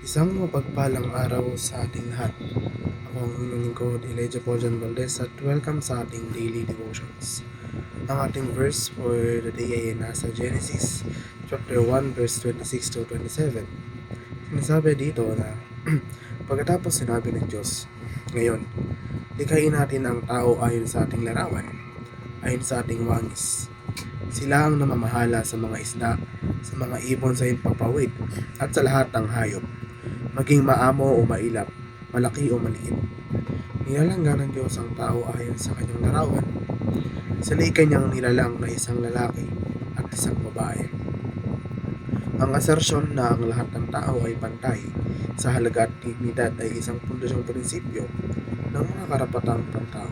Isang mapagpalang araw sa ating lahat. Ako ang inyong lingkod, Elijah Paul Valdez, at welcome sa ating daily devotions. Ang ating verse for the day ay nasa Genesis chapter 1 verse 26 to 27. Sinasabi dito na pagkatapos sinabi ng Diyos, ngayon, likhain natin ang tao ayon sa ating larawan, ayon sa ating wangis. Sila ang namamahala sa mga isda, sa mga ibon sa himpapawid, at sa lahat ng hayop, maging maamo o mailap, malaki o maliit. Nilalanggan ng Diyos ang tao ayon sa kanyang larawan. Sila kanyang nilalang na isang lalaki at isang babae. Ang asersyon na ang lahat ng tao ay pantay sa halaga at dignidad ay isang pundasyong prinsipyo ng mga karapatang pantao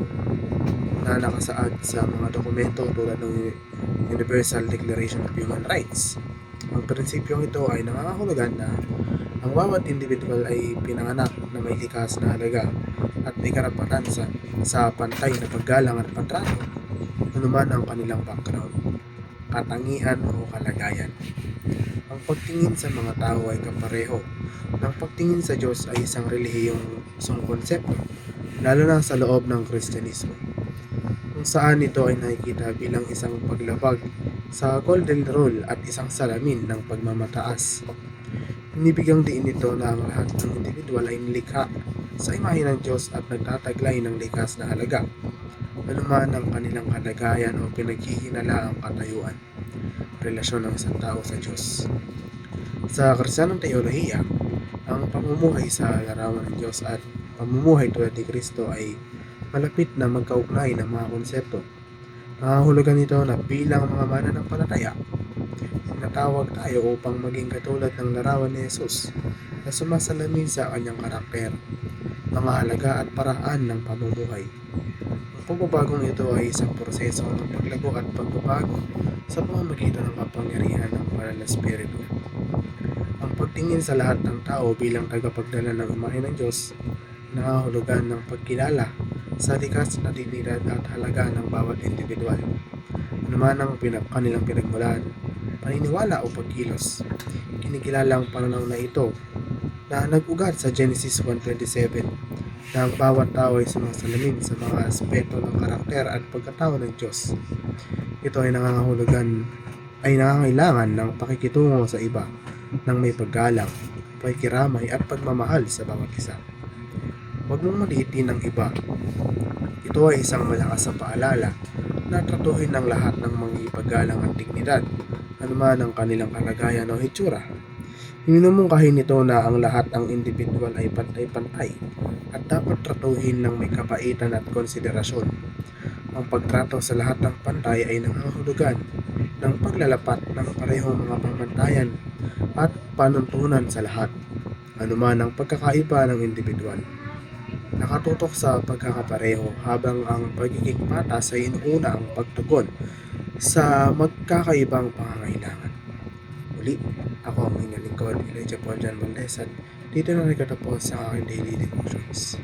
na nakasaad sa mga dokumento tulad ng Universal Declaration of Human Rights. Ang prinsipyong ito ay nangangahulugan na ang bawat individual ay pinanganak na may likas na halaga at may karapatan sa pantay na paggalang at pagtrato, anuman ang kanilang background, katangian o kalagayan. Ang pagtingin sa mga tao ay kapareho ng pagtingin sa Diyos ay isang relihiyong konsepto, lalo na sa loob ng Kristyanismo, kung saan ito ay nakikita bilang isang paglabag sa golden rule at isang salamin ng pagmamataas. Binibigyang diin nito na ang lahat ng individual ay nilikha sa imahe ng Diyos at nagtataglay ng likas na halaga, anuman ang kanilang kalagayan o pinaghihinalaang katayuan, relasyon ng isang tao sa Diyos. Sa Kristiyanong teolohiya, ang pamumuhay sa larawan ng Diyos at pamumuhay tulad ni Kristo ay malapit na magkaugnay ng mga konsepto. Nangahulugan nito na bilang mga mananampalataya, tinatawag tayo upang maging katulad ng larawan ni Jesus na sumasalamin sa kanyang karakter, mga halaga at paraan ng pamumuhay. Ang pagbabagong ito ay isang proseso ng paglago at pagbabago sa pamamagitan ng kapangyarihan ng banal na Espiritu. Ang pagtingin sa lahat ng tao bilang tagapagdala ng imahe ng Diyos, nangahulugan ng pagkilala sa likas na dignidad at halaga ng bawat individual, anuman ang kanilang pinagmulan, paniniwala o pagkilos. Kinikilala ang pananaw na ito na nag-ugat sa Genesis 1:27 na ang bawat tao ay sumasalamin sa mga aspeto ng karakter at pagkatao ng Diyos. Ito ay nangangailangan ng pakikitungo sa iba ng may paggalang, pakikiramay at pagmamahal sa bawat isa. Huwag mong maliitin ang iba. Ito ay isang malakas na paalala na tratuhin ng lahat ng mga ipaggalang at dignidad, anuman ang kanilang kalagayan o hitsura. Minumungkahi nito na ang lahat ng individual ay pantay-pantay at dapat tratuhin ng may kabaitan at konsiderasyon. Ang pagtrato sa lahat ng pantay ay nangangahulugan ng paglalapat ng parehong mga pamantayan at panuntunan sa lahat, anuman ang pagkakaiba ng individual. Nakatutok sa pagkakapareho habang ang pagiging patas ay inuuna ang pagtugon sa magkakaibang pangangailangan. Muli, ako ang inyong lingkod, Elijah Paul Valdez, at dito na nagtatapos sa aking daily devotions.